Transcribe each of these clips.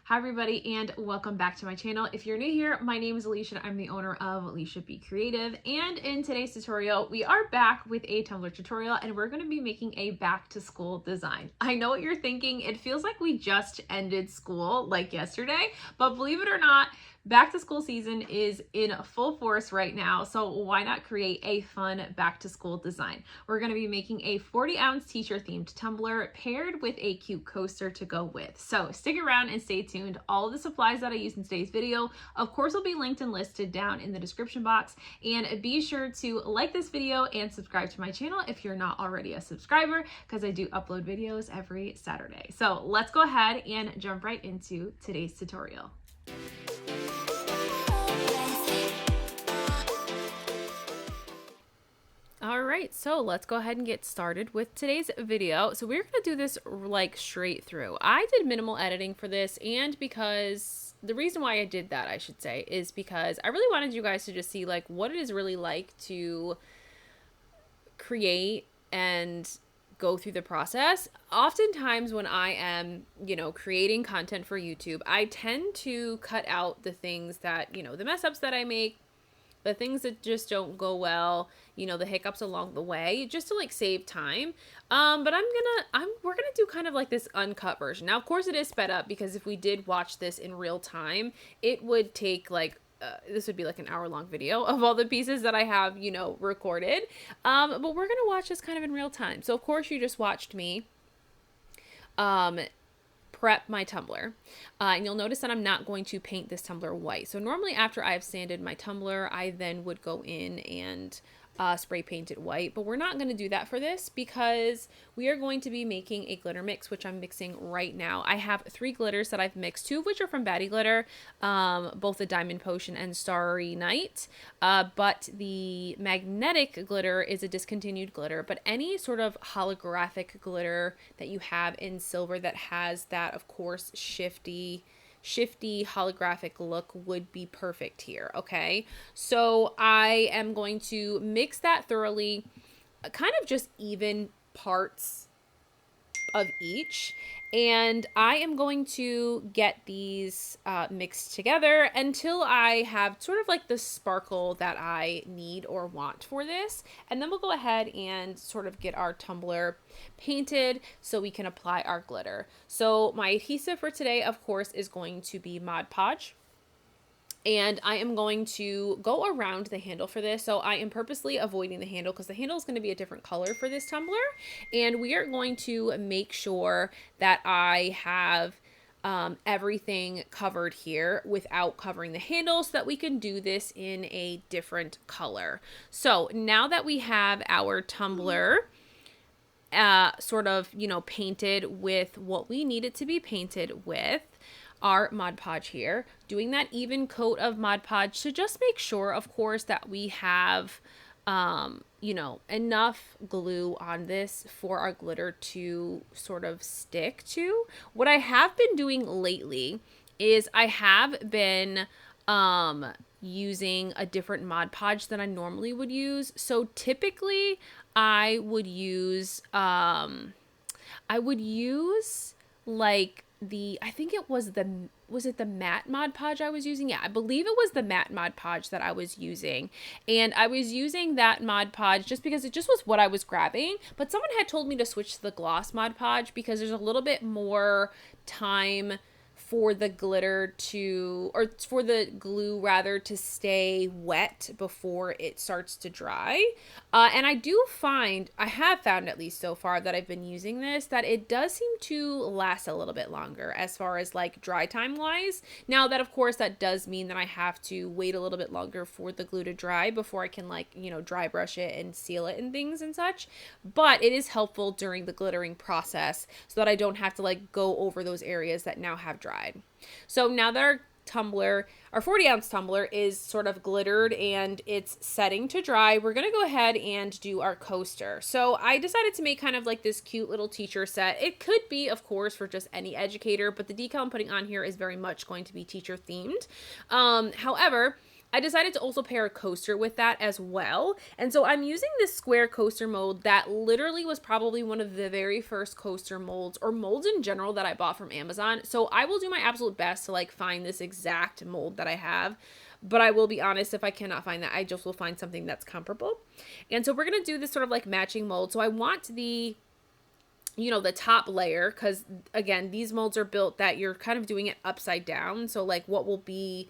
Hi everybody and welcome back to my channel. If you're new here, my name is Alicia. I'm the owner of Alicia Be Creative, and in today's tutorial we are back with a Tumbler tutorial and we're going to be making a back to school design. I know what you're thinking. It feels like we just ended school like yesterday, but believe it or not, back to school season is in full force right now, so why not create a fun back to school design? We're going to be making a 40-ounce teacher themed tumbler paired with a cute coaster to go with. So stick around and stay tuned. All of the supplies that I used in today's video, of course, will be linked and listed down in the description box. And be sure to like this video and subscribe to my channel if you're not already a subscriber, because I do upload videos every Saturday. So let's go ahead and jump right into today's tutorial. All right, so let's go ahead and get started with today's video. So we're going to do this like straight through. I did minimal editing for this, and because the reason why I did that, I should say, is because I really wanted you guys to just see like what it is really like to create and go through the process. Oftentimes when I am, creating content for YouTube, I tend to cut out the things that, the mess ups that I make, the things that just don't go well, the hiccups along the way, just to like save time. But we're gonna do kind of like this uncut version. Now, of course, it is sped up because if we did watch this in real time, it would take like this would be like an hour-long video of all the pieces that I have, recorded. But we're gonna watch this kind of in real time. So of course, you just watched me prep my tumbler, and you'll notice that I'm not going to paint this tumbler white. So normally after I've sanded my tumbler, I then would go in and spray paint it white, but we're not going to do that for this because we are going to be making a glitter mix, which I'm mixing right now. I have 3 glitters that I've mixed, 2 of which are from Batty Glitter, both the Diamond Potion and Starry Night, but the magnetic glitter is a discontinued glitter. But any sort of holographic glitter that you have in silver that has that, of course, shifty holographic look would be perfect here. Okay, so I am going to mix that thoroughly, kind of just even parts of each, and I am going to get these mixed together until I have sort of like the sparkle that I need or want for this, and then we'll go ahead and sort of get our tumbler painted so we can apply our glitter. So my adhesive for today, of course, is going to be Mod Podge. And I am going to go around the handle for this. So I am purposely avoiding the handle because the handle is going to be a different color for this tumbler. And we are going to make sure that I have everything covered here without covering the handle so that we can do this in a different color. So now that we have our tumbler sort of, painted with what we need it to be painted with, our Mod Podge here, doing that even coat of Mod Podge to just make sure, of course, that we have, enough glue on this for our glitter to sort of stick to. What I have been doing lately is I have been using a different Mod Podge than I normally would use. So typically I would use like I think it was it the matte Mod Podge I was using? Yeah, I believe it was the matte Mod Podge that I was using. And I was using that Mod Podge just because it just was what I was grabbing. But someone had told me to switch to the gloss Mod Podge because there's a little bit more time for the glitter to, or for the glue rather, to stay wet before it starts to dry. And I have found at least so far that I've been using this, that it does seem to last a little bit longer as far as like dry time wise. Now that, of course, that does mean that I have to wait a little bit longer for the glue to dry before I can like, dry brush it and seal it and things and such. But it is helpful during the glittering process so that I don't have to like go over those areas that now have dried. So now that our 40-ounce tumbler is sort of glittered and it's setting to dry, we're going to go ahead and do our coaster. So I decided to make kind of like this cute little teacher set. It could be, of course, for just any educator, but the decal I'm putting on here is very much going to be teacher themed. However, I decided to also pair a coaster with that as well. And so I'm using this square coaster mold that literally was probably one of the very first coaster molds, or molds in general, that I bought from Amazon. So I will do my absolute best to like find this exact mold that I have. But I will be honest, if I cannot find that, I just will find something that's comparable. And so we're going to do this sort of like matching mold. So I want the top layer, because again, these molds are built that you're kind of doing it upside down. So like what will be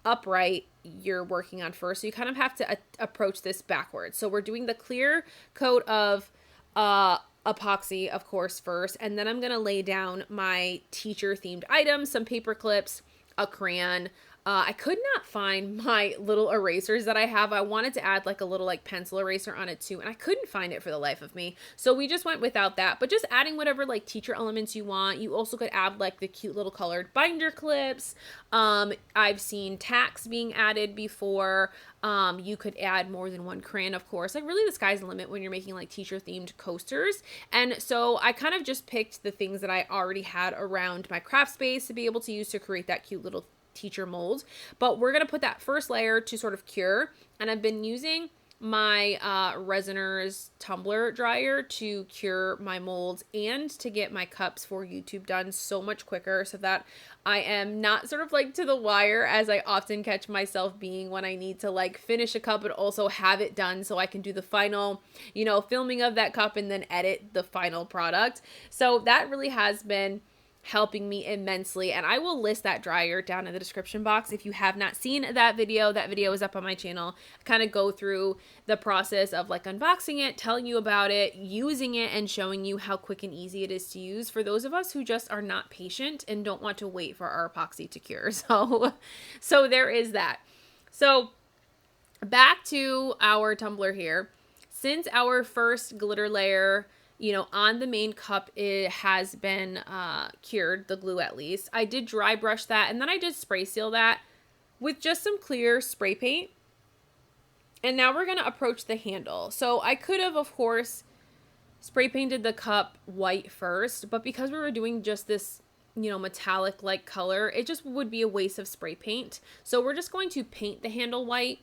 upright, you're working on first. So you kind of have to approach this backwards. So we're doing the clear coat of epoxy, of course, first. And then I'm going to lay down my teacher themed items, some paper clips, a crayon. I could not find my little erasers that I have. I wanted to add like a little like pencil eraser on it too, and I couldn't find it for the life of me. So we just went without that, but just adding whatever like teacher elements you want. You also could add like the cute little colored binder clips. I've seen tacks being added before. You could add more than one crayon, of course. Like really the sky's the limit when you're making like teacher themed coasters. And so I kind of just picked the things that I already had around my craft space to be able to use to create that cute little teacher mold. But we're going to put that first layer to sort of cure, and I've been using my Resiner's Tumbler dryer to cure my molds and to get my cups for YouTube done so much quicker, so that I am not sort of like to the wire as I often catch myself being when I need to like finish a cup but also have it done so I can do the final, filming of that cup and then edit the final product. So that really has been helping me immensely, and I will list that dryer down in the description box. If you have not seen that video is up on my channel. I kind of go through the process of like unboxing it, telling you about it, using it, and showing you how quick and easy it is to use for those of us who just are not patient and don't want to wait for our epoxy to cure. So there is that. So back to our tumbler here. Since our first glitter layer on the main cup, it has been cured, the glue at least, I did dry brush that, and then I did spray seal that with just some clear spray paint. And now we're going to approach the handle. So I could have, of course, spray painted the cup white first, but because we were doing just this, metallic like color, it just would be a waste of spray paint. So we're just going to paint the handle white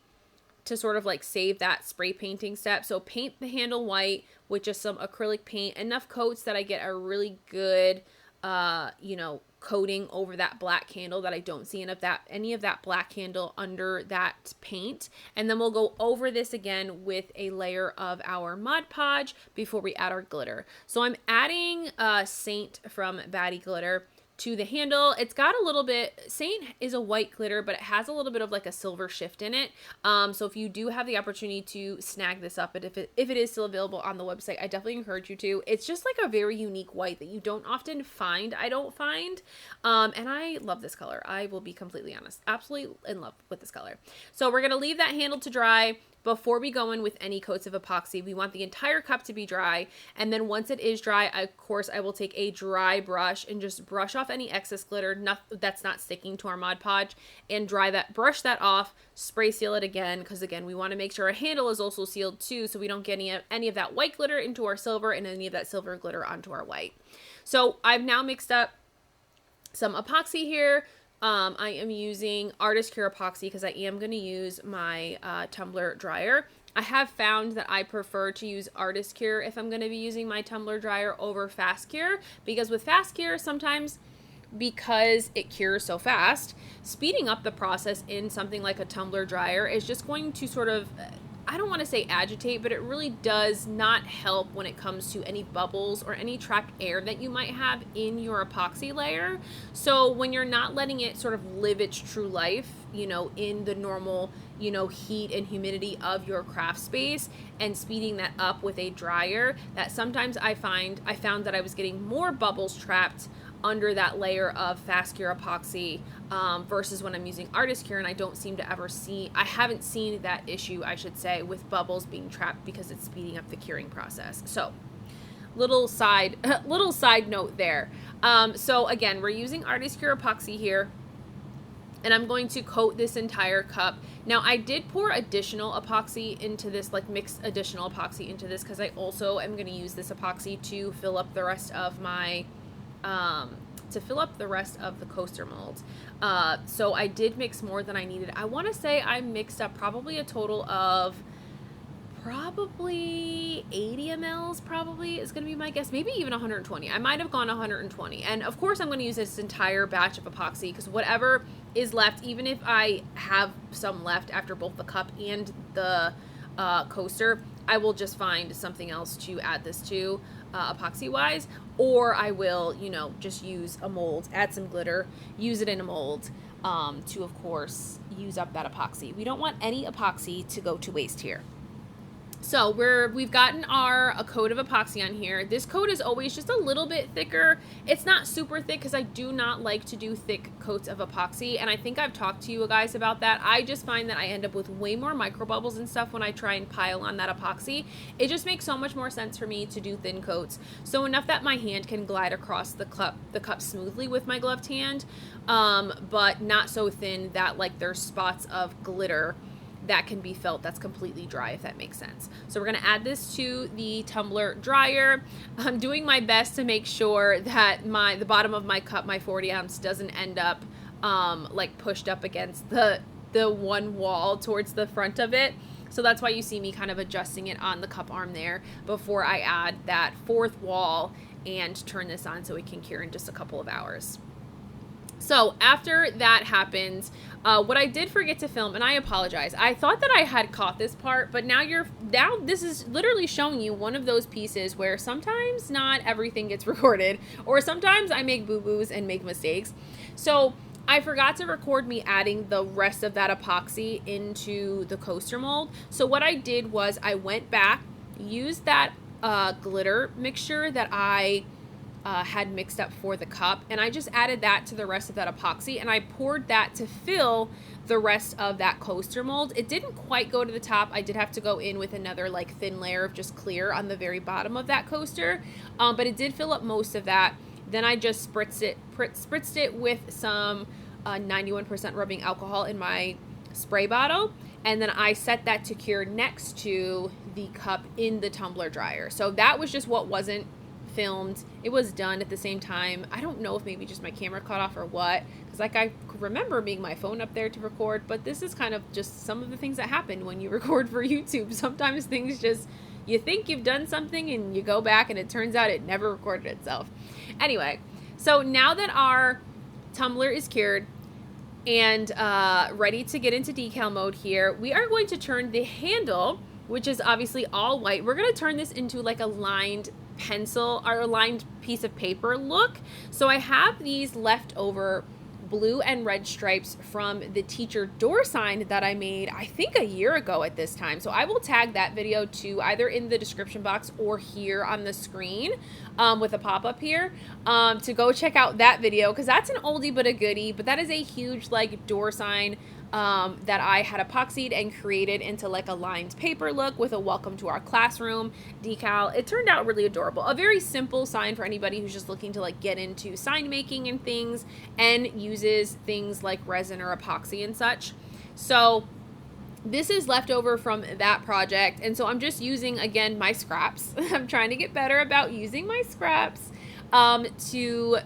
to sort of like save that spray painting step. So paint the handle white with just some acrylic paint, enough coats that I get a really good, coating over that black handle, that I don't see any of that black handle under that paint. And then we'll go over this again with a layer of our Mod Podge before we add our glitter. So I'm adding Saint from Batty Glitter to the handle. It's got a little bit, Saint is a white glitter, but it has a little bit of like a silver shift in it. So if you do have the opportunity to snag this up, and if it is still available on the website, I definitely encourage you to. It's just like a very unique white that you don't often find. I don't find. And I love this color. I will be completely honest. Absolutely in love with this color. So we're going to leave that handle to dry. Before we go in with any coats of epoxy, we want the entire cup to be dry. And then once it is dry, of course, I will take a dry brush and just brush off any excess glitter that's not sticking to our Mod Podge, and brush that off, spray seal it again, because again, we want to make sure our handle is also sealed too, so we don't get any of that white glitter into our silver and any of that silver glitter onto our white. So I've now mixed up some epoxy here. I am using Artist Cure epoxy because I am going to use my Tumbler dryer. I have found that I prefer to use Artist Cure if I'm going to be using my Tumbler dryer over Fast Cure, because with Fast Cure, sometimes because it cures so fast, speeding up the process in something like a Tumbler dryer is just going to sort of, I don't want to say agitate, but it really does not help when it comes to any bubbles or any trapped air that you might have in your epoxy layer. So when you're not letting it sort of live its true life, in the normal, heat and humidity of your craft space, and speeding that up with a dryer, that sometimes I found that I was getting more bubbles trapped under that layer of Fast Cure epoxy versus when I'm using Artist Cure, and I haven't seen that issue, I should say, with bubbles being trapped because it's speeding up the curing process. So little side note there. So again, we're using Artist Cure epoxy here, and I'm going to coat this entire cup. Now I did pour additional epoxy into this, like mix additional epoxy into this, because I also am going to use this epoxy to fill up the rest of my to fill up the rest of the coaster mold. So I did mix more than I needed. I want to say I mixed up probably a total of probably 80 mLs probably is going to be my guess. Maybe even 120. I might have gone 120. And of course I'm going to use this entire batch of epoxy because whatever is left, even if I have some left after both the cup and the coaster, I will just find something else to add this to epoxy wise, or I will, you know, just use a mold, add some glitter, use it in a mold to of course use up that epoxy. We don't want any epoxy to go to waste here. So we've gotten a coat of epoxy on here. This coat is always just a little bit thicker. It's not super thick because I do not like to do thick coats of epoxy. And I think I've talked to you guys about that. I just find that I end up with way more micro bubbles and stuff when I try and pile on that epoxy. It just makes so much more sense for me to do thin coats. So enough that my hand can glide across the cup smoothly with my gloved hand, but not so thin that like there's spots of glitter that can be felt that's completely dry, if that makes sense. So we're gonna add this to the tumbler dryer. I'm doing my best to make sure that the bottom of my cup, my 40 ounce, doesn't end up like pushed up against the one wall towards the front of it. So that's why you see me kind of adjusting it on the cup arm there before I add that fourth wall and turn this on so it can cure in just a couple of hours. So after that happens, what I did forget to film, and I apologize, I thought that I had caught this part, but now this is literally showing you one of those pieces where sometimes not everything gets recorded, or sometimes I make boo-boos and make mistakes. So I forgot to record me adding the rest of that epoxy into the coaster mold. So what I did was I went back, used that glitter mixture that I had mixed up for the cup, and I just added that to the rest of that epoxy, and I poured that to fill the rest of that coaster mold. It didn't quite go to the top. I did have to go in with another like thin layer of just clear on the very bottom of that coaster, but it did fill up most of that. Then I just spritzed it with some 91% rubbing alcohol in my spray bottle, and then I set that to cure next to the cup in the tumbler dryer. So that was just what wasn't filmed. It was done at the same time. I don't know if maybe just my camera cut off or what, because like I remember being my phone up there to record, but this is kind of just some of the things that happen when you record for YouTube. Sometimes things just, you think you've done something and you go back and it turns out it never recorded itself. Anyway, so now that our tumbler is cured and ready to get into decal mode here, we are going to turn the handle, which is obviously all white, we're going to turn this into like a lined pencil or a lined piece of paper look. So I have these leftover blue and red stripes from the teacher door sign that I made, I think a year ago at this time. So I will tag that video too, either in the description box or here on the screen with a pop-up here to go check out that video, because that's an oldie but a goodie. But that is a huge like door sign that I had epoxied and created into like a lined paper look with a welcome to our classroom decal. It turned out really adorable. A very simple sign for anybody who's just looking to like get into sign making and things and uses things like resin or epoxy and such. So this is left over from that project, and so I'm just using again my scraps. I'm trying to get better about using my scraps to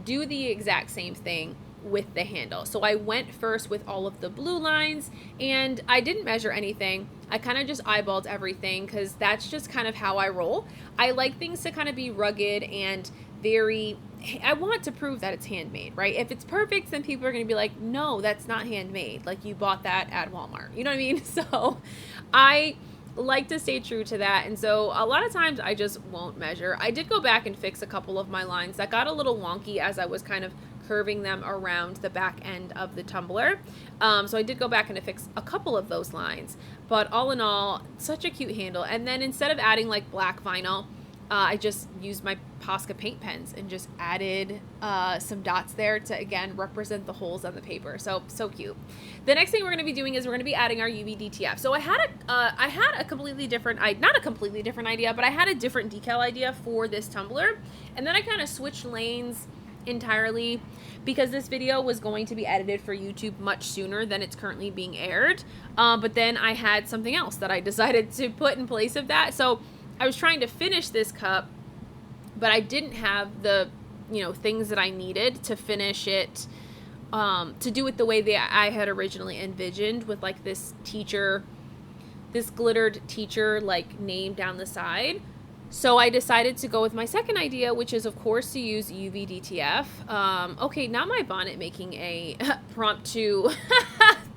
do the exact same thing with the handle. So I went first with all of the blue lines, and I didn't measure anything. I kind of just eyeballed everything because that's just kind of how I roll. I like things to kind of be rugged and very, I want to prove that it's handmade, right? If it's perfect, then people are going to be like, no, that's not handmade. Like you bought that at Walmart. You know what I mean? So I like to stay true to that, and so a lot of times I just won't measure. I did go back and fix a couple of my lines that got a little wonky as I was kind of curving them around the back end of the tumbler. So I did go back and fix a couple of those lines, but all in all, such a cute handle. And then instead of adding like black vinyl, I just used my Posca paint pens and just added some dots there to again represent the holes on the paper. So cute. The next thing we're going to be doing is we're going to be adding our UV DTF. So I had a completely different, not a completely different idea, but I had a different decal idea for this tumbler, and then I kind of switched lanes entirely because this video was going to be edited for YouTube much sooner than it's currently being aired. But then I had something else that I decided to put in place of that. So I was trying to finish this cup, but I didn't have the you know, things that I needed to finish it, to do it the way that I had originally envisioned, with like this glittered teacher like name down the side. So I decided to go with my second idea, which is of course to use UV DTF. Okay, not my bonnet making a impromptu.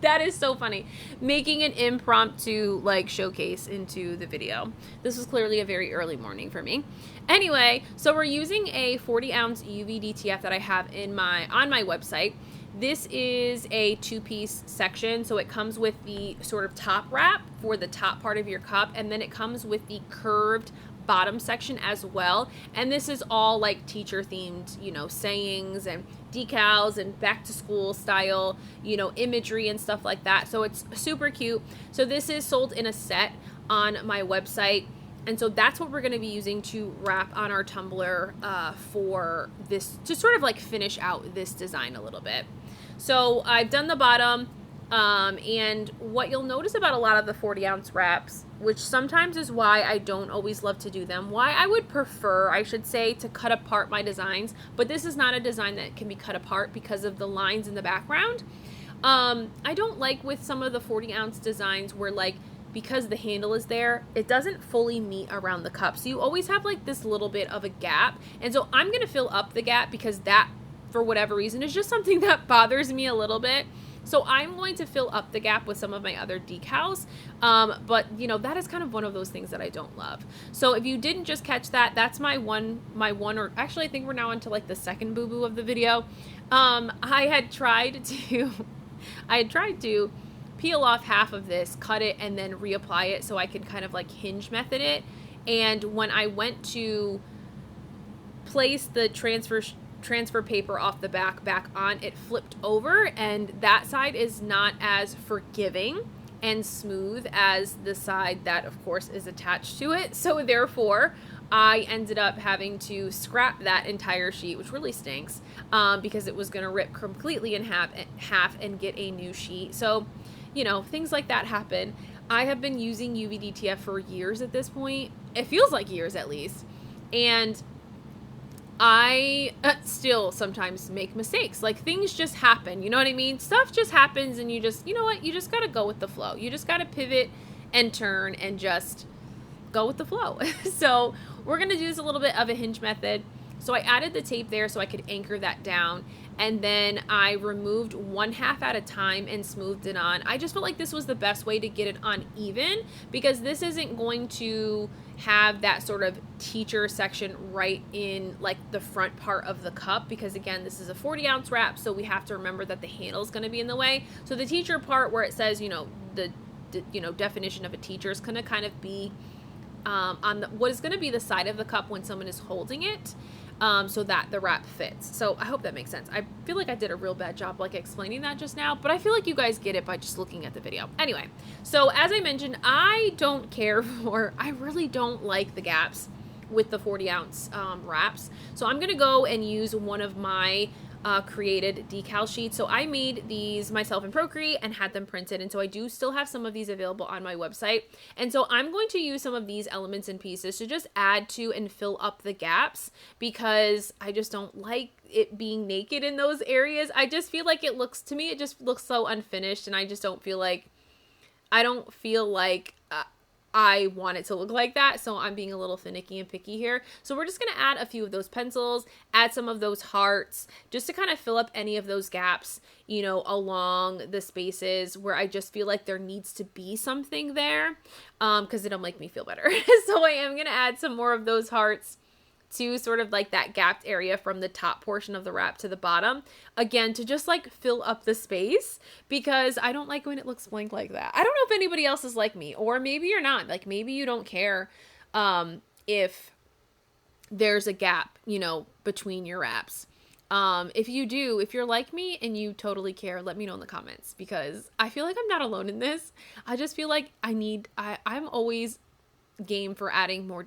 That is so funny. Making an impromptu like showcase into the video. This was clearly a very early morning for me. Anyway, so we're using a 40-ounce UV DTF that I have on my website. This is a 2-piece section, so it comes with the sort of top wrap for the top part of your cup, and then it comes with the curved bottom section as well. And this is all like teacher themed, you know, sayings and decals and back to school style, you know, imagery and stuff like that. So it's super cute. So this is sold in a set on my website. And so that's what we're going to be using to wrap on our tumbler for this, to sort of like finish out this design a little bit. So I've done the bottom, and what you'll notice about a lot of the 40-ounce wraps, which sometimes is why I don't always love to do them, why I would prefer, I should say, to cut apart my designs, but this is not a design that can be cut apart because of the lines in the background. I don't like with some of the 40-ounce designs where like, because the handle is there, it doesn't fully meet around the cup. So you always have like this little bit of a gap. And so I'm going to fill up the gap because that, for whatever reason, is just something that bothers me a little bit. So I'm going to fill up the gap with some of my other decals. But you know, that is kind of one of those things that I don't love. So if you didn't just catch that, that's my one, or actually I think we're now into like the second boo-boo of the video. I had tried to peel off half of this, cut it, and then reapply it so I could kind of like hinge method it. And when I went to place the transfer paper off the back on, it flipped over, and that side is not as forgiving and smooth as the side that of course is attached to it. So therefore I ended up having to scrap that entire sheet, which really stinks, because it was going to rip completely in half and get a new sheet. So, you know, things like that happen. I have been using UV DTF for years at this point. It feels like years at least. And I still sometimes make mistakes. Like, things just happen, you know what I mean? Stuff just happens, and you just, you know what? You just got to go with the flow. You just got to pivot and turn and just go with the flow. So we're going to do this a little bit of a hinge method. So I added the tape there so I could anchor that down. And then I removed 1/2 at a time and smoothed it on. I just felt like this was the best way to get it on even, because this isn't going to have that sort of teacher section right in like the front part of the cup, because again, this is a 40-ounce wrap, so we have to remember that the handle is going to be in the way. So the teacher part where it says, you know, the definition of a teacher is going to kind of be on what is going to be the side of the cup when someone is holding it, so that the wrap fits. So I hope that makes sense. I feel like I did a real bad job like explaining that just now, but I feel like you guys get it by just looking at the video. Anyway, so as I mentioned, I really don't like the gaps with the 40-ounce wraps. So I'm gonna go and use one of my created decal sheets. So I made these myself in Procreate and had them printed, and so I do still have some of these available on my website. And so I'm going to use some of these elements and pieces to just add to and fill up the gaps, because I just don't like it being naked in those areas. I just feel like it just looks so unfinished, and I just don't feel like I want it to look like that. So I'm being a little finicky and picky here. So we're just going to add a few of those pencils, add some of those hearts, just to kind of fill up any of those gaps, you know, along the spaces where I just feel like there needs to be something there, because it'll make me feel better. So I am going to add some more of those hearts to sort of like that gapped area from the top portion of the wrap to the bottom, again, to just like fill up the space, because I don't like when it looks blank like that. I don't know if anybody else is like me, or maybe you're not. Like, maybe you don't care if there's a gap, you know, between your wraps. If you do, if you're like me and you totally care, let me know in the comments, because I feel like I'm not alone in this. I just feel like I'm always game for adding more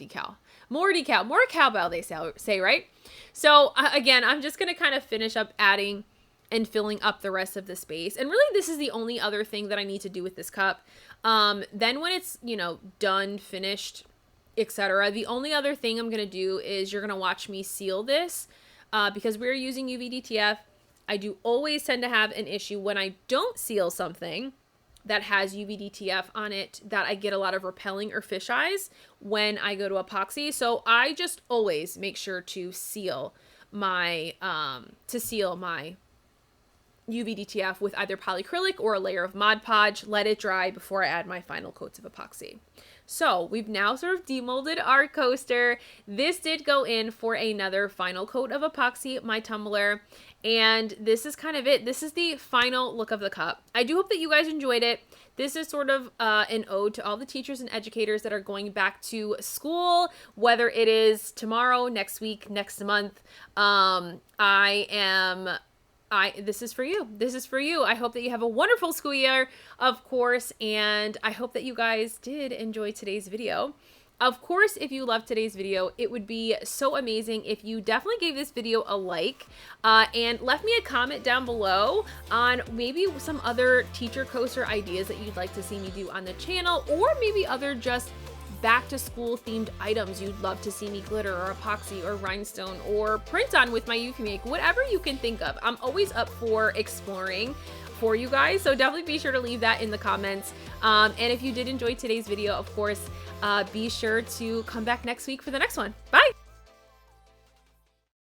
cowbell, they say, right? So again, I'm just going to kind of finish up adding and filling up the rest of the space. And really, this is the only other thing that I need to do with this cup. Then when it's, you know, done, finished, etc., the only other thing I'm going to do is you're going to watch me seal this because we're using UV-DTF, I do always tend to have an issue when I don't seal something that has UV-DTF on it, that I get a lot of repelling or fish eyes when I go to epoxy. So I just always make sure to seal my UV-DTF with either polyacrylic or a layer of Mod Podge, let it dry before I add my final coats of epoxy. So we've now sort of demolded our coaster. This did go in for another final coat of epoxy, my tumbler, and this is kind of it. This is the final look of the cup. I do hope that you guys enjoyed it. This is sort of an ode to all the teachers and educators that are going back to school, whether it is tomorrow, next week, next month. This is for you. This is for you. I hope that you have a wonderful school year, of course, and I hope that you guys did enjoy today's video. Of course, if you loved today's video, it would be so amazing if you definitely gave this video a like and left me a comment down below on maybe some other teacher coaster ideas that you'd like to see me do on the channel, or maybe other just back to school themed items you'd love to see me glitter or epoxy or rhinestone or print on with my UV make, whatever you can think of. I'm always up for exploring for you guys, so definitely be sure to leave that in the comments. And if you did enjoy today's video, of course, be sure to come back next week for the next one. Bye!